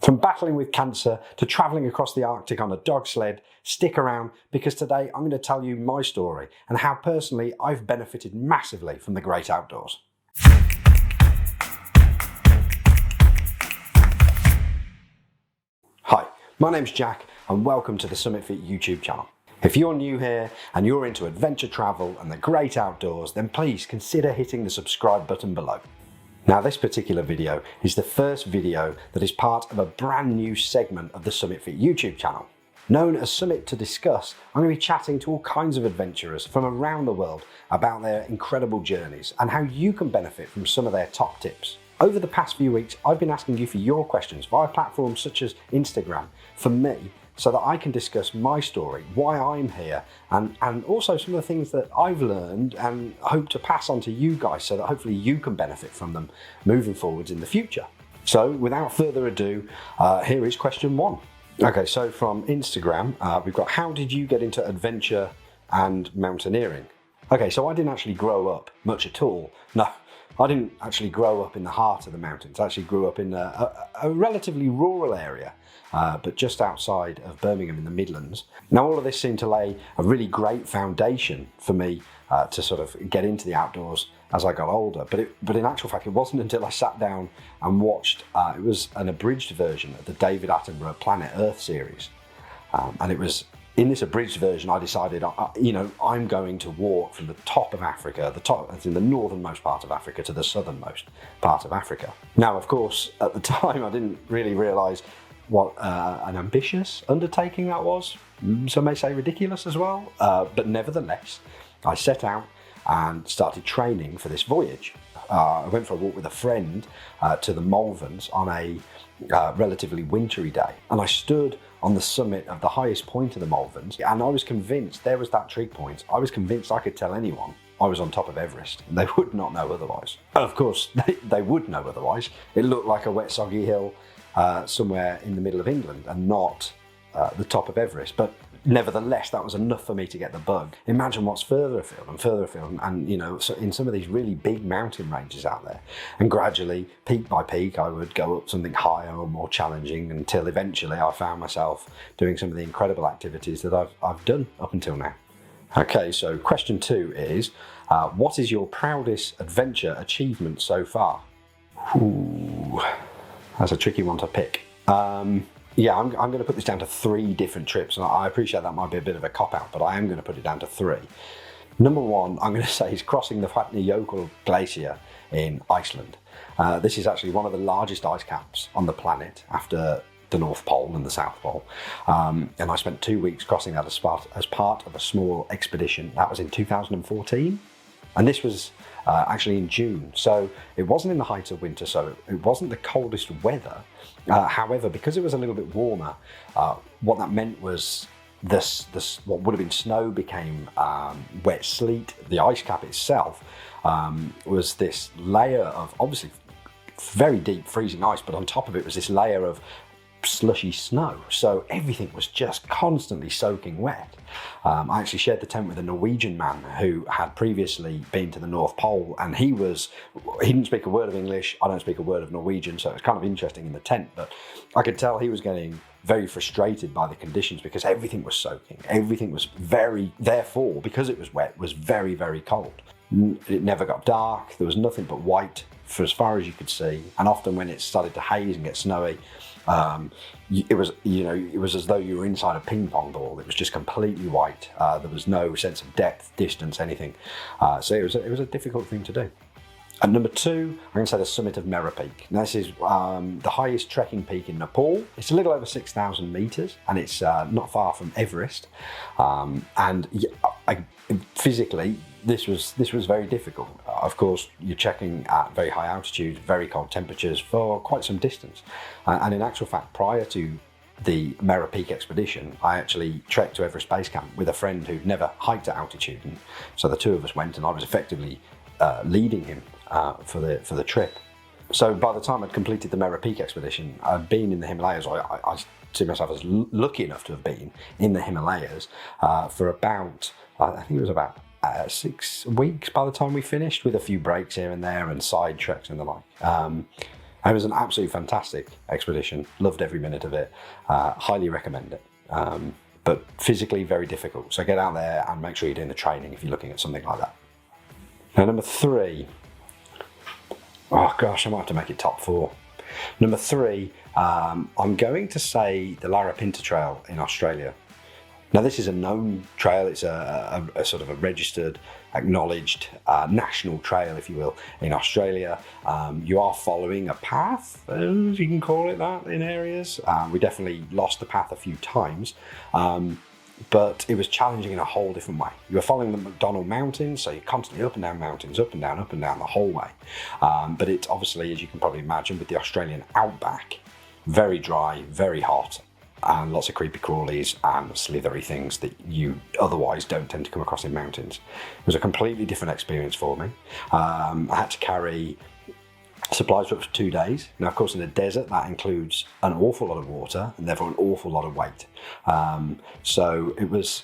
From battling with cancer to travelling across the Arctic on a dog sled, stick around because today I'm going to tell you my story and how personally I've benefited massively from the great outdoors. Hi, my name's Jack and welcome to the Summit Fit YouTube channel. If you're new here and you're into adventure travel and the great outdoors, then please consider hitting the subscribe button below. Now, this particular video is the first video that is part of a brand new segment of the Summit Fit YouTube channel. Known as Summit to Discuss, I'm going to be chatting to all kinds of adventurers from around the world about their incredible journeys and how you can benefit from some of their top tips. Over the past few weeks, I've been asking you for your questions via platforms such as Instagram for me, so that I can discuss my story, why I'm here, and also some of the things that I've learned and hope to pass on to you guys so that hopefully you can benefit from them moving forwards in the future. So without further ado, here is question one. Okay, so from Instagram, we've got, how did you get into adventure and mountaineering? Okay, so I didn't actually grow up much at all. No, I didn't actually grow up in the heart of the mountains. I actually grew up in a relatively rural area, but just outside of Birmingham in the Midlands. Now, all of this seemed to lay a really great foundation for me to sort of get into the outdoors as I got older. But in actual fact, it wasn't until I sat down and watched, it was an abridged version of the David Attenborough Planet Earth series. And it was in this abridged version, I decided, I'm going to walk from the top of Africa, in the northernmost part of Africa, to the southernmost part of Africa. Now, of course, at the time, I didn't really realise what an ambitious undertaking that was. Some may say ridiculous as well, but nevertheless, I set out and started training for this voyage. I went for a walk with a friend to the Malverns on a relatively wintry day, and I stood on the summit of the highest point of the Malverns, and I was convinced, there was that trig point, I was convinced I could tell anyone I was on top of Everest. They would not know otherwise. And of course, they would know otherwise. It looked like a wet, soggy hill somewhere in the middle of England and not the top of Everest. But nevertheless, that was enough for me to get the bug. Imagine what's further afield and so in some of these really big mountain ranges out there. And gradually, peak by peak, I would go up something higher or more challenging until eventually I found myself doing some of the incredible activities that I've done up until now. Okay, so question two is, what is your proudest adventure achievement so far? Ooh, that's a tricky one to pick. Yeah, I'm going to put this down to 3 different trips, and I appreciate that might be a bit of a cop-out, but I am going to put it down to 3. Number 1, I'm going to say, is crossing the Vatnajökull Glacier in Iceland. This is actually one of the largest ice caps on the planet after the North Pole and the South Pole. And I spent 2 weeks crossing that as part of a small expedition. That was in 2014. And this was actually in June, so it wasn't in the height of winter, so it wasn't the coldest weather. However, because it was a little bit warmer, what that meant was this what would have been snow became wet sleet. The ice cap itself was this layer of obviously very deep freezing ice, but on top of it was this layer of slushy snow, so everything was just constantly soaking wet. I actually shared the tent with a Norwegian man who had previously been to the North Pole, and he didn't speak a word of English. I don't speak a word of Norwegian, so it was kind of interesting in the tent, but I could tell he was getting very frustrated by the conditions because everything was soaking. Everything was therefore, because it was wet, was very, very cold. It never got dark. There was nothing but white for as far as you could see, and often when it started to haze and get snowy, it was as though you were inside a ping pong ball. It was just completely white. There was no sense of depth, distance, anything. So it was a difficult thing to do. And number 2, I'm going to say the summit of Mera Peak. Now, this is the highest trekking peak in Nepal. It's a little over 6,000 meters, and it's not far from Everest. Physically, this was very difficult. Of course, you're checking at very high altitude, very cold temperatures for quite some distance. And in actual fact, prior to the Mera Peak expedition, I actually trekked to Everest Base Camp with a friend who'd never hiked at altitude. And so the two of us went, and I was effectively leading him for the trip. So by the time I'd completed the Mera Peak expedition, I'd been in the Himalayas. I see myself as lucky enough to have been in the Himalayas for about, I think it was about 6 weeks by the time we finished, with a few breaks here and there and side treks and the like. It was an absolutely fantastic expedition. Loved every minute of it. Highly recommend it. But physically very difficult. So get out there and make sure you're doing the training if you're looking at something like that. Now, number 3. Oh gosh, I might have to make it top 4. Number 3, I'm going to say the Larapinta Trail in Australia. Now, this is a known trail. It's a sort of a registered, acknowledged national trail, if you will, in Australia. You are following a path, if you can call it that, in areas. We definitely lost the path a few times, but it was challenging in a whole different way. You were following the McDonnell Mountains, so you're constantly up and down mountains, up and down the whole way. But it's obviously, as you can probably imagine, with the Australian outback, very dry, very hot, and lots of creepy crawlies and slithery things that you otherwise don't tend to come across in mountains. It was a completely different experience for me. I had to carry supplies for up to 2 days. Now, of course, in the desert, that includes an awful lot of water and therefore an awful lot of weight. So it was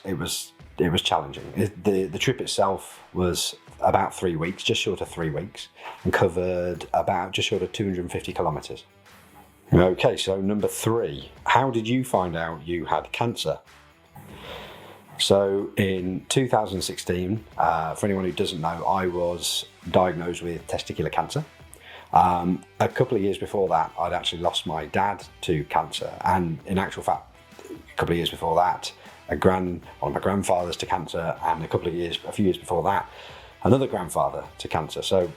challenging. The trip itself was about 3 weeks, just short of 3 weeks, and covered about just short of 250 kilometres. Okay, so number 3, how did you find out you had cancer? So in 2016, for anyone who doesn't know, I was diagnosed with testicular cancer. A couple of years before that, I'd actually lost my dad to cancer, and in actual fact, a couple of years before that, one of my grandfathers to cancer, and a few years before that, another grandfather to cancer. So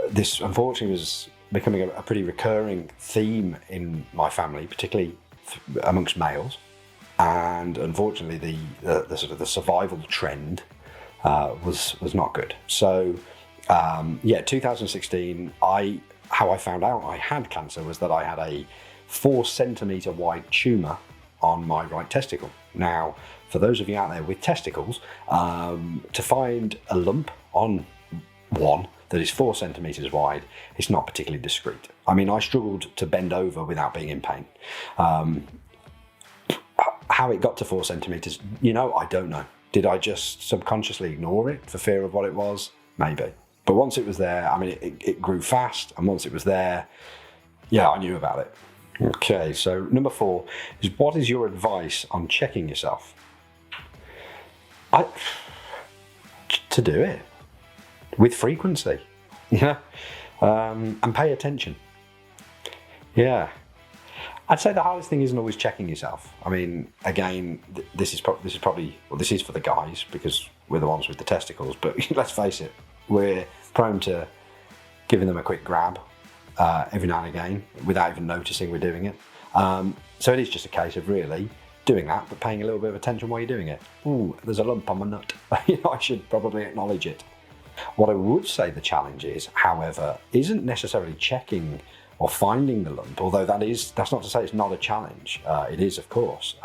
this unfortunately was becoming a pretty recurring theme in my family, particularly amongst males, and unfortunately the sort of the survival trend was not good. So 2016, how I found out I had cancer was that I had a 4 centimetre wide tumour on my right testicle. Now, for those of you out there with testicles, to find a lump on one that is 4 centimetres wide, it's not particularly discreet. I mean, I struggled to bend over without being in pain. How it got to 4 centimetres, I don't know. Did I just subconsciously ignore it for fear of what it was? Maybe. But once it was there, I mean, it grew fast, and once it was there, I knew about it. Okay, so number 4 is, what is your advice on checking yourself? To do it with frequency, and pay attention. Yeah, I'd say the hardest thing isn't always checking yourself. I mean, again, this is for the guys because we're the ones with the testicles. But let's face it, we're prone to giving them a quick grab every now and again without even noticing we're doing it. So it is just a case of really doing that, but paying a little bit of attention while you're doing it. Ooh, there's a lump on my nut. I should probably acknowledge it. What I would say the challenge is, however, isn't necessarily checking or finding the lump, although that's not to say it's not a challenge. It is, of course.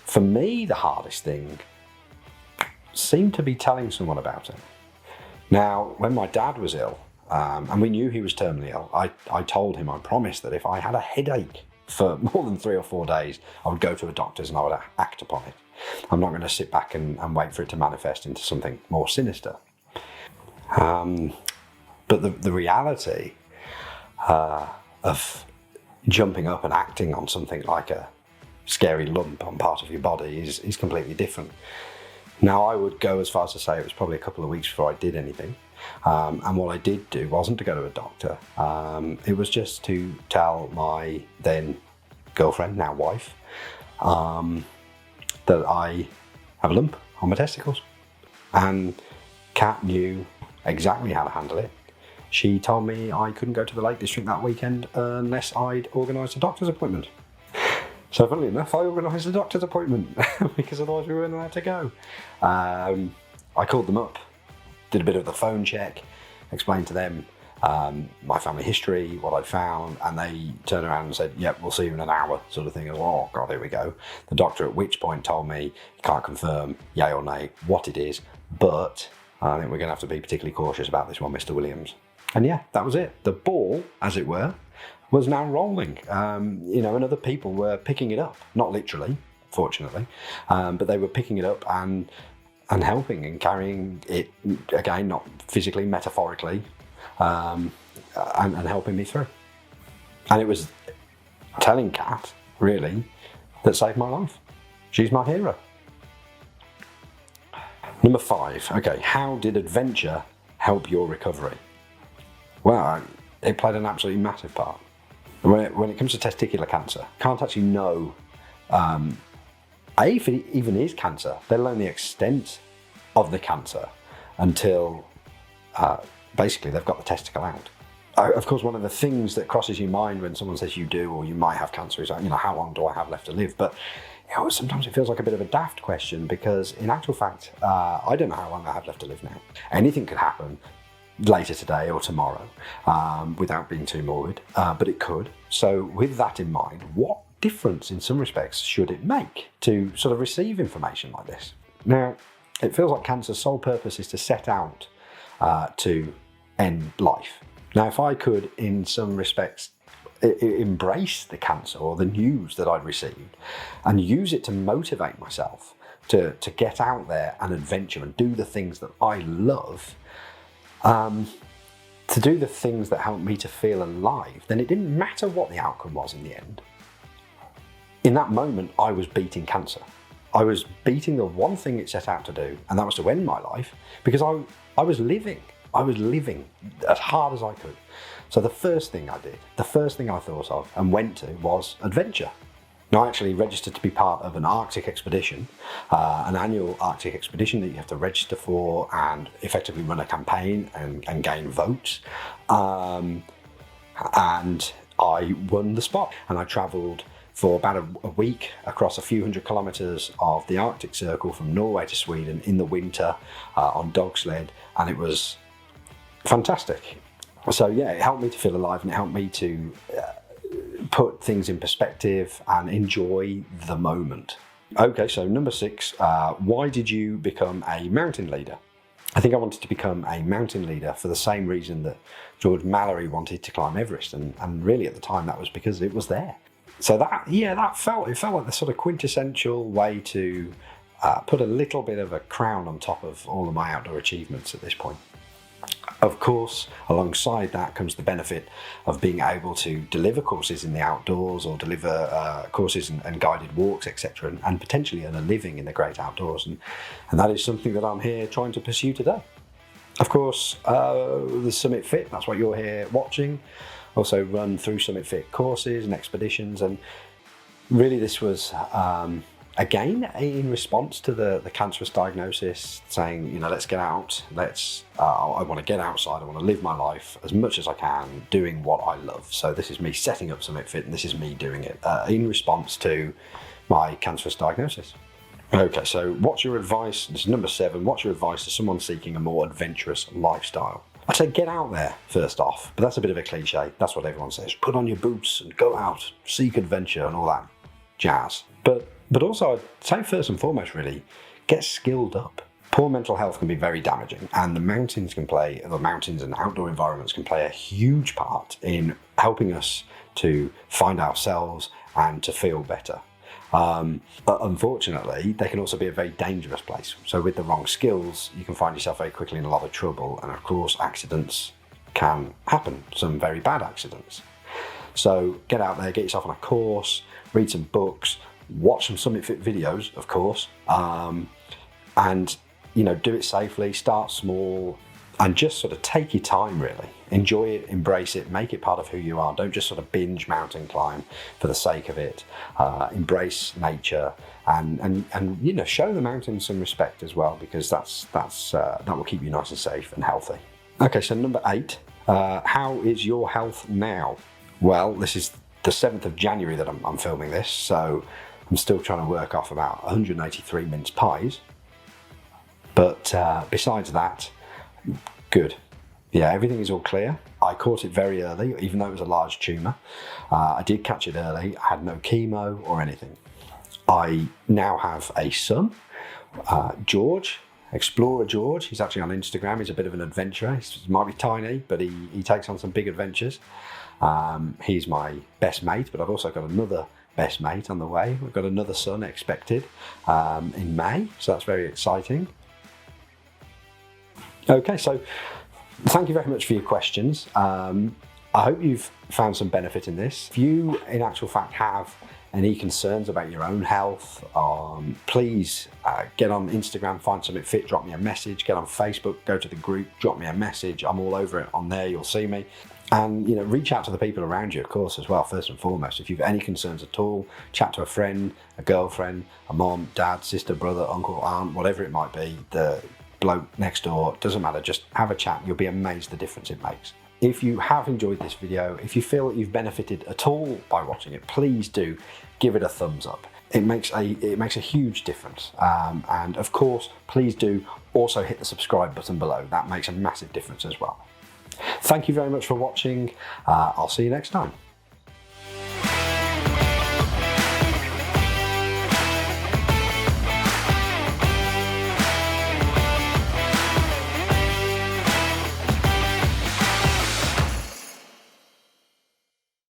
For me, the hardest thing seemed to be telling someone about it. Now, when my dad was ill, and we knew he was terminally ill, I told him, I promised that if I had a headache for more than 3 or 4 days, I would go to a doctor's and I would act upon it. I'm not going to sit back and wait for it to manifest into something more sinister. But the reality of jumping up and acting on something like a scary lump on part of your body is completely different. Now, I would go as far as to say it was probably a couple of weeks before I did anything. And what I did do wasn't to go to a doctor. It was just to tell my then girlfriend, now wife, that I have a lump on my testicles. And Kat knew exactly how to handle it. She told me I couldn't go to the Lake District that weekend unless I'd organised a doctor's appointment. So funnily enough, I organised a doctor's appointment because otherwise we weren't allowed to go. I called them up, did a bit of the phone check, explained to them my family history, what I'd found, and they turned around and said, yep, we'll see you in an hour, sort of thing. I was, oh God, here we go. The doctor at which point told me, he can't confirm, yay or nay, what it is, but I think we're going to have to be particularly cautious about this one, Mr. Williams. And yeah, that was it. The ball, as it were, was now rolling. And other people were picking it up, not literally, fortunately, but they were picking it up and helping and carrying it, again, not physically, metaphorically, and helping me through. And it was telling Kat, really, that saved my life. She's my hero. Number 5, okay, how did adventure help your recovery? Well, it played an absolutely massive part. When it comes to testicular cancer, can't actually know if it even is cancer, let alone the extent of the cancer, until basically they've got the testicle out. Of course, one of the things that crosses your mind when someone says you do or you might have cancer is, how long do I have left to live? But sometimes it feels like a bit of a daft question, because in actual fact, I don't know how long I have left to live now. Anything could happen later today or tomorrow, without being too morbid, but it could. So with that in mind, what difference in some respects should it make to sort of receive information like this? Now, it feels like cancer's sole purpose is to set out to end life. Now, if I could, in some respects, embrace the cancer or the news that I'd received and use it to motivate myself to get out there and adventure and do the things that I love, to do the things that help me to feel alive, then it didn't matter what the outcome was in the end. In that moment, I was beating cancer. I was beating the one thing it set out to do, and that was to end my life, because I was living. I was living as hard as I could. So the first thing I did, the first thing I thought of and went to was adventure. Now, I actually registered to be part of an Arctic expedition, an annual Arctic expedition that you have to register for and effectively run a campaign and gain votes. And I won the spot, and I travelled for about a week across a few hundred kilometres of the Arctic Circle from Norway to Sweden in the winter on dog sled, and it was fantastic. So yeah, it helped me to feel alive, and it helped me to put things in perspective and enjoy the moment. Okay, so number 6, why did you become a mountain leader? I think I wanted to become a mountain leader for the same reason that George Mallory wanted to climb Everest, and really at the time that was because it was there. So it felt like the sort of quintessential way to put a little bit of a crown on top of all of my outdoor achievements at this point. Of course, alongside that comes the benefit of being able to deliver courses in the outdoors, or deliver courses and guided walks, etc., and potentially earn a living in the great outdoors. And that is something that I'm here trying to pursue today. Of course, the Summit Fit, that's what you're here watching. Also run through Summit Fit courses and expeditions, and really this was again in response to the cancerous diagnosis, saying, let's get out, I want to get outside, I want to live my life as much as I can doing what I love. So this is me setting up Summit Fit, and this is me doing it in response to my cancerous diagnosis. Okay, so what's your advice, this is number 7, what's your advice to someone seeking a more adventurous lifestyle? I'd say get out there first off, but that's a bit of a cliche. That's what everyone says. Put on your boots and go out, seek adventure and all that jazz. But also I'd say first and foremost, really, get skilled up. Poor mental health can be very damaging, and the mountains and outdoor environments can play a huge part in helping us to find ourselves and to feel better. But unfortunately, they can also be a very dangerous place. So with the wrong skills, you can find yourself very quickly in a lot of trouble. And of course, accidents can happen, some very bad accidents. So get out there, get yourself on a course, read some books, watch some Summit Fit videos, of course, and do it safely, start small, and just sort of take your time, really. Enjoy it, embrace it, make it part of who you are. Don't just sort of binge mountain climb for the sake of it. Embrace nature and show the mountains some respect as well, because that will keep you nice and safe and healthy. Okay, so number 8, how is your health now? Well, this is the 7th of January that I'm filming this, so I'm still trying to work off about 183 mince pies. But besides that, good. Yeah, everything is all clear. I caught it very early, even though it was a large tumour. I did catch it early. I had no chemo or anything. I now have a son, George, Explorer George. He's actually on Instagram. He's a bit of an adventurer. He might be tiny, but he takes on some big adventures. He's my best mate, but I've also got another best mate on the way. We've got another son expected in May, so that's very exciting. Okay, so thank you very much for your questions. I hope you've found some benefit in this. If you, in actual fact, have any concerns about your own health, please get on Instagram, Find Something Fit, drop me a message. Get on Facebook, go to the group, drop me a message. I'm all over it on there, you'll see me. And reach out to the people around you, of course, as well, first and foremost. If you've any concerns at all, chat to a friend, a girlfriend, a mom, dad, sister, brother, uncle, aunt, whatever it might be, the bloke next door, doesn't matter, just have a chat. You'll be amazed the difference it makes. If you have enjoyed this video, if you feel that you've benefited at all by watching it, please do give it a thumbs up. It makes a huge difference. And of course, please do also hit the subscribe button below. That makes a massive difference as well. Thank you very much for watching. I'll see you next time.